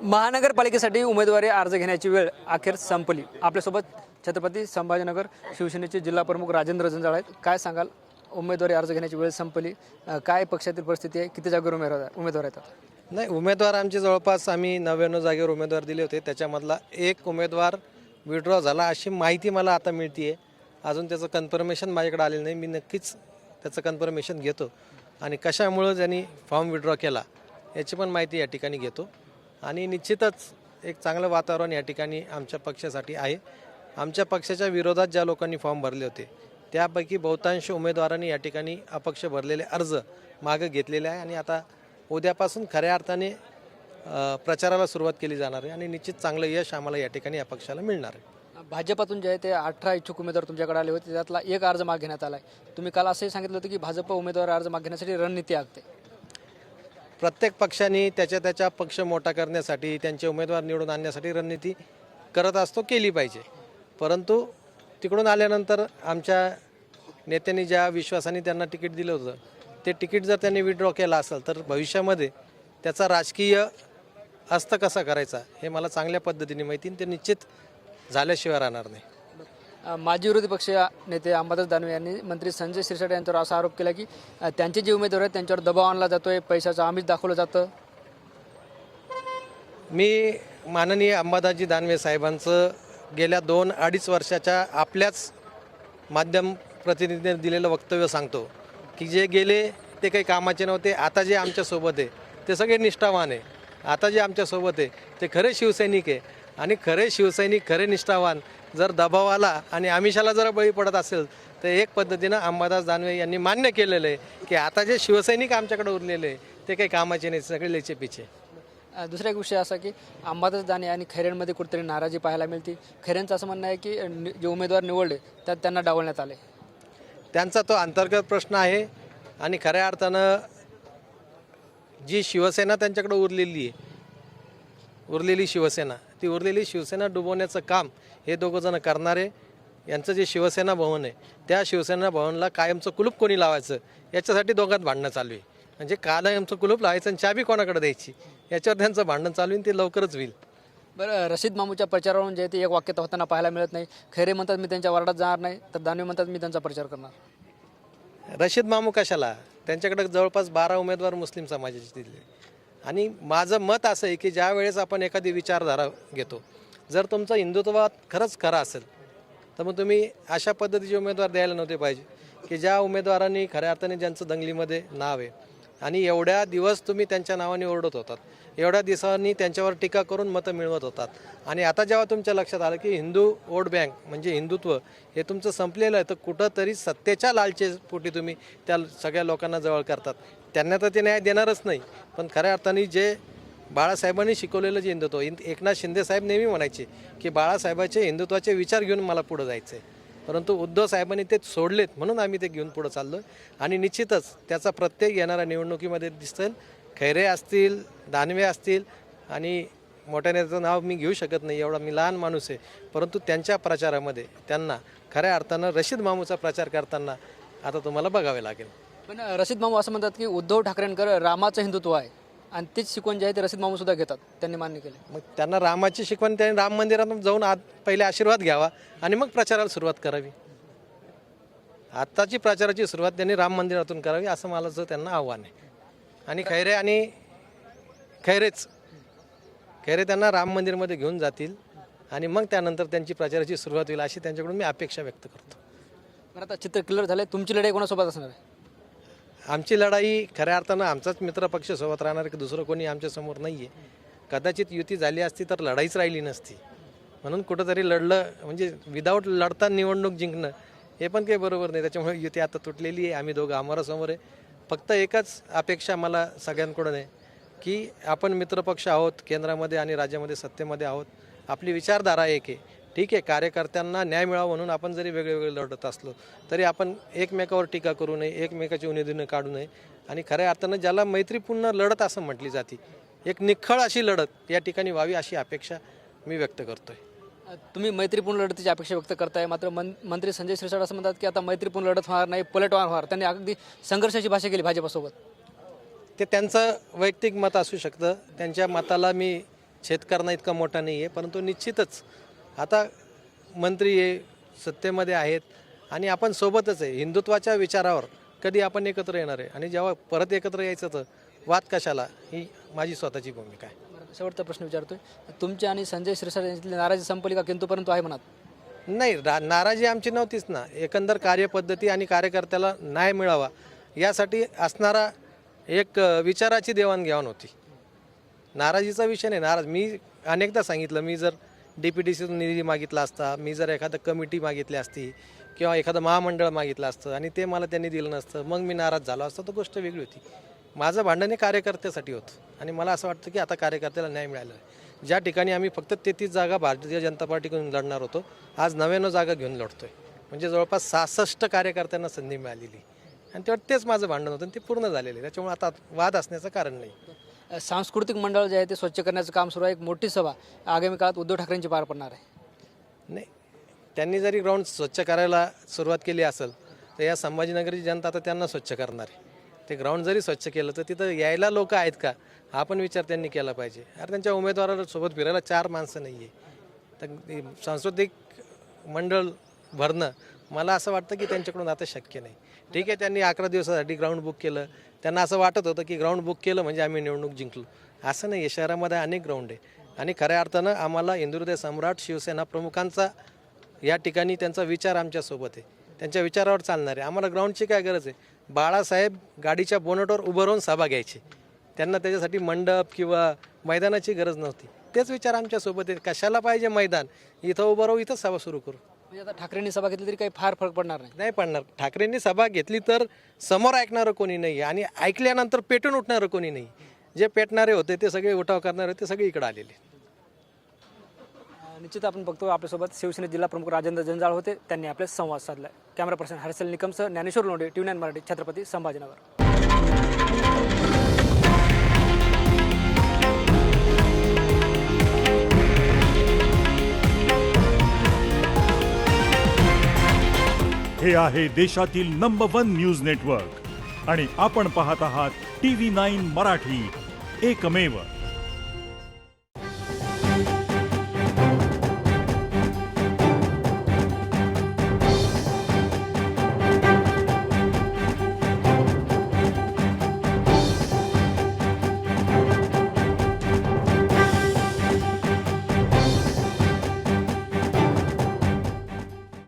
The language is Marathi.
महानगरपालिकेसाठी उमेदवारी अर्ज घेण्याची वेळ अखेर संपली। आपल्यासोबत छत्रपती संभाजीनगर शिवसेनेचे जिल्हा प्रमुख राजेंद्र जंजाळ आहेत। काय सांगाल, उमेदवारी अर्ज घेण्याची वेळ संपली, काय पक्षातील परिस्थिती आहे, किती जागेवर उमेदवार येतात? नाही, उमेदवार आमचे जवळपास आम्ही 99 जागेवर उमेदवार दिले होते। त्याच्यामधला एक उमेदवार विड्रॉ झाला अशी माहिती मला आता मिळते आहे। अजून त्याचं कन्फर्मेशन माझ्याकडे आलेलं नाही। मी नक्कीच त्याचं कन्फर्मेशन घेतो आणि कशामुळे त्यांनी फॉर्म विड्रॉ केला याची पण माहिती या ठिकाणी घेतो आणि निश्चितच एक चांगलं वातावरण या ठिकाणी आमच्या पक्षासाठी आहे। आमच्या पक्षाच्या विरोधात ज्या लोकांनी फॉर्म भरले होते त्यापैकी बहुतांश उमेदवारांनी या ठिकाणी अपक्ष भरलेले अर्ज मागे घेतलेले आहे आणि आता उद्यापासून खऱ्या अर्थाने प्रचाराला सुरुवात केली जाणार आहे आणि निश्चित चांगलं यश आम्हाला या ठिकाणी या पक्षाला मिळणार आहे। भाजपातून जे आहे ते 18 इच्छुक उमेदवार तुमच्याकडे आले होते, त्यातला एक अर्ज मागे घेण्यात आला आहे। तुम्ही काल असंही सांगितलं होतं की भाजप उमेदवार अर्ज मागे घेण्यासाठी रणनीती आखते। प्रत्येक पक्षाने त्याच्या पक्ष मोठा करण्यासाठी, त्यांचे उमेदवार निवडून आणण्यासाठी रणनीती करत असतो, केली पाहिजे। परंतु तिकडून आल्यानंतर आमच्या नेत्यांनी ज्या विश्वासाने त्यांना तिकीट दिलं होतं ते तिकीट जर त्यांनी विड्रॉ केला असेल तर भविष्यामध्ये त्याचा राजकीय हस्त कसा करायचा हे मला चांगल्या पद्धतीने माहिती आहे। ते निश्चित झाल्याशिवाय राहणार नाही। माजी विरोधी पक्ष नेते अंबादास दानवे यांनी मंत्री संजय शिरसाट यांच्यावर असा आरोप केला की त्यांचे जे उमेदवार आहेत त्यांच्यावर दबाव आणला जातोय, पैशाचं आमिष दाखवलं जातं। मी माननीय अंबादासजी दानवे साहेबांचं गेल्या 2-2.5 वर्षाच्या आपल्याच माध्यम प्रतिनिधींनी दिलेलं वक्तव्य सांगतो की जे गेले ते काही कामाचे नव्हते, आता जे आमच्यासोबत आहे ते सगळे निष्ठावान आहे। आता जे आमच्यासोबत आहे ते खरे शिवसैनिक आहे आणि खरे शिवसैनिक, खरे निष्ठावान जर दबावाला आणि आमिषाला जर बळी पडत असेल तर एक पद्धतीनं अंबादास दानवे यांनी मान्य केलेलं आहे की आता जे शिवसैनिक आमच्याकडे उरलेले आहे ते काही कामाचे नाही, सगळे लेचे पिछे। दुसरा एक विषय असा की अंबादास दानवे आणि खैरेंमध्ये कुठेतरी नाराजी पाहायला मिळते। खैरेंचं असं म्हणणं आहे की जे उमेदवार निवडले त्यात त्यांना डावलण्यात आले। त्यांचा तो अंतर्गत प्रश्न आहे आणि खऱ्या अर्थानं जी शिवसेना त्यांच्याकडे उरलेली शिवसेना, ती उरलेली शिवसेना डुबवण्याचं काम हे दोघंजणं करणारे। यांचं जे शिवसेना भवन आहे त्या शिवसेना भवनला कायमचं कुलूप कोणी लावायचं याच्यासाठी दोघात भांडणं चालू आहे। म्हणजे कायमचं कुलूप लावायचं आणि चाबी कोणाकडे द्यायची याच्यावर त्यांचं भांडण चालू आहे, ते लवकरच होईल। बरं, रशीद मामूच्या प्रचारावरून जे आहे ते एक वाक्य होताना पाहायला मिळत नाही। खैरे म्हणतात मी त्यांच्या वार्डात जाणार नाही, तर दानवे म्हणतात मी त्यांचा प्रचार करणार। रशीद मामू कशाला? त्यांच्याकडे जवळपास 12 उमेदवार मुस्लिम समाजाचे दिले आणि माझं मत असं आहे की ज्या वेळेस आपण एखादी विचारधारा घेतो, जर तुमचं हिंदुत्वात खरंच खरं असेल तर मग तुम्ही अशा पद्धतीचे उमेदवार द्यायला नव्हते पाहिजे की ज्या उमेदवारांनी खऱ्या अर्थाने ज्यांचं दंगलीमध्ये नाव आहे आणि एवढ्या दिवस तुम्ही त्यांच्या नावाने ओरडत होतात, एवढ्या दिवसांनी त्यांच्यावर टीका करून मतं मिळवत होतात आणि आता जेव्हा तुमच्या लक्षात आलं की हिंदू वोट बँक म्हणजे हिंदुत्व हे तुमचं संपलेलं आहे, तर कुठंतरी सत्तेच्या लालचेपोटी तुम्ही त्या सगळ्या लोकांना जवळ करतात। त्यांना तर ते न्याय देणारच नाही, पण खऱ्या अर्थाने जे बाळासाहेबांनी शिकवलेलं जे हिंदुत्व, एकनाथ शिंदे साहेब नेहमी म्हणायचे की बाळासाहेबाचे हिंदुत्वाचे विचार घेऊन मला पुढं जायचं आहे, परंतु उद्धव साहेबांनी ते सोडलेत म्हणून आम्ही ते घेऊन पुढं चाललो आणि निश्चितच त्याचा प्रत्येक येणाऱ्या निवडणुकीमध्ये दिसेल। खैरे असतील, दानवे असतील आणि मोठ्या नेत्याचं नाव मी घेऊ शकत नाही, एवढा मी लहान माणूस आहे, परंतु त्यांच्या प्रचारामध्ये त्यांना खऱ्या अर्थानं रशीद मामूचा प्रचार करताना आता तुम्हाला बघावे लागेल। पण रशीद मामू असं म्हणतात की उद्धव ठाकरेंकर रामाचं हिंदुत्व आहे आणि तीच शिकवण जे आहे ते रशीद मामू सुद्धा घेतात, त्यांनी मान्य केले। मग त्यांना रामाची शिकवण, त्यांनी राम मंदिरात जाऊन पहिले आशीर्वाद घ्यावा आणि मग प्रचाराला सुरुवात करावी। आत्ताची प्रचाराची सुरुवात त्यांनी राम मंदिरातून करावी असं मला त्यांना आव्हान आहे आणि खैरे त्यांना राम मंदिरमध्ये घेऊन जातील आणि मग त्यानंतर त्यांची प्रचाराची सुरुवात होईल अशी त्यांच्याकडून मी अपेक्षा व्यक्त करतो। बरं, आता चित्र क्लिअर झालं, तुमची लढाई कोणासोबत असणार आहे? आमची लढाई खऱ्या अर्थानं आमचाच मित्रपक्ष सोबत राहणार की दुसरं कोणी आमच्यासमोर नाही आहे। कदाचित युती झाली असती तर लढाईच राहिली नसती, म्हणून कुठंतरी लढलं म्हणजे विदाऊट लढता निवडणूक जिंकणं हे पण काही बरोबर नाही। त्याच्यामुळे युती आता तुटलेली आहे, आम्ही दोघं आमोरासमोर आहे। फक्त एकच अपेक्षा मला सगळ्यांकडून आहे की आपण मित्रपक्ष आहोत, केंद्रामध्ये आणि राज्यामध्ये सत्तेमध्ये आहोत, आपली विचारधारा एक आहे, ठीक आहे। कार्यकर्त्यांना न्याय मिळावा म्हणून आपण जरी वेगळे लढत असलो तरी आपण एकमेकावर टीका करू नये, एकमेकाची उणीधुणी काढू नये आणि खऱ्या अर्थानं ज्याला मैत्रीपूर्ण लढत असं म्हटली जाते, एक निखळ अशी लढत या ठिकाणी व्हावी अशी अपेक्षा मी व्यक्त करतोय। तुम्ही मैत्रीपूर्ण लढतीची अपेक्षा व्यक्त करताय, मात्र मंत्री संजय शिरसाट असं म्हणतात की आता मैत्रीपूर्ण लढत होणार नाही, पलटवार होणार। त्यांनी अगदी संघर्षाची भाषा केली भाजपसोबत। ते त्यांचं वैयक्तिक मत असू शकतं, त्यांच्या मताला मी शेतकऱ्यांना इतका मोठा नाही आहे, परंतु निश्चितच आता मंत्री हे सत्तेमध्ये आहेत आणि आपण सोबतच आहे. हिंदुत्वाच्या विचारावर कधी आपण एकत्र येणार आहे आणि जेव्हा परत एकत्र यायचं तर वाद कशाला, ही माझी स्वतःची भूमिका आहे. शेवटचा प्रश्न विचारतोय, तुमची आणि संजय शिरसाट यांच्यातली नाराजी संपली का किंतुपर्यंत आहे म्हणत? नाही, नाराजी आमची नव्हतीच ना. एकंदर कार्यपद्धती आणि कार्यकर्त्याला न्याय मिळावा यासाठी असणारा एक विचाराची देवाणघेवाण होती. नाराजीचा विषय नाही. मी अनेकदा सांगितलं, मी जर DPTCतून निधी मागितला असता, मी जर एखादं कमिटी मागितली असती किंवा एखादं महामंडळ मागितलं असतं आणि ते मला त्यांनी दिलं नसतं, मग मी नाराज झालो असतो, तर गोष्ट वेगळी होती. माझं भांडण हे कार्यकर्त्यासाठी होतं आणि मला असं वाटतं की आता कार्यकर्त्याला न्याय मिळाला आहे. ज्या ठिकाणी आम्ही फक्त 33 जागा भारतीय जनता पार्टीकडून लढणार होतो, आज 99 जागा घेऊन लढतोय. म्हणजे जवळपास 66 कार्यकर्त्यांना संधी मिळालेली आणि तेच माझं भांडण होतं आणि ते पूर्ण झालेलं आहे. त्याच्यामुळे आता वाद असण्याचं कारण नाही. सांस्कृतिक मंडळ जे आहे ते स्वच्छ करण्याचं काम सुरू आहे. एक मोठी सभा आगामी काळात उद्धव ठाकरेंची पार पडणार आहे. नाही, त्यांनी जरी ग्राउंड स्वच्छ करायला सुरुवात केली असेल तर या संभाजीनगरची जनता आता त्यांना स्वच्छ करणार आहे. ते ग्राउंड जरी स्वच्छ केलं तर तिथं यायला लोक आहेत का, हा पण विचार त्यांनी केला पाहिजे. अरे त्यांच्या उमेदवाराला सोबत फिरायला 4 माणसं नाही आहे. तर सांस्कृतिक मंडळ भरणं मला असं वाटतं की त्यांच्याकडून आता शक्य नाही. ठीक आहे, त्यांनी 11 दिवसासाठी ग्राउंड बुक केलं. त्यांना असं वाटत होतं की ग्राउंड बुक केलं म्हणजे आम्ही निवडणूक जिंकलो. असं नाही आहे. शहरामध्ये अनेक ग्राउंड आहे आणि खऱ्या अर्थानं आम्हाला हिंदुहृदय सम्राट शिवसेना प्रमुखांचा या ठिकाणी त्यांचा विचार आमच्यासोबत आहे. त्यांच्या विचारावर चालणार आहे. आम्हाला ग्राउंडची काय गरज आहे? बाळासाहेब गाडीच्या बोनटवर उभं राहून सभा घ्यायची. त्यांना त्याच्यासाठी मंडप किंवा मैदानाची गरज नव्हती. तेच विचार आमच्यासोबत आहे. कशाला पाहिजे मैदान? इथं उभं राहू, इथं सभा सुरू करू. म्हणजे आता ठाकरेंनी सभा घेतली तरी काही फार फरक पडणार नाही. नाही पडणार. ठाकरेंनी सभा घेतली तर समोर ऐकणारं कोणी नाही आणि ऐकल्यानंतर पेटून उठणारं कोणी नाही. जे पेटणारे होते ते सगळे उठाव करणारे ते सगळे इकडे आलेले. निश्चित आपण बघतो आपल्यासोबत शिवसेना जिल्हा प्रमुख राजेंद्र जंजाळ होते. त्यांनी आपले संवाद साधला. कॅमेरा पर्सन हर्षल निकमसह ज्ञानेश्वर लोंढे, TV9 मराठी, छत्रपती संभाजीनगर. हे आहे देशातील नंबर 1 न्यूज नेटवर्क आणि आपण पाहत आहात TV9 मराठी, एकमेव.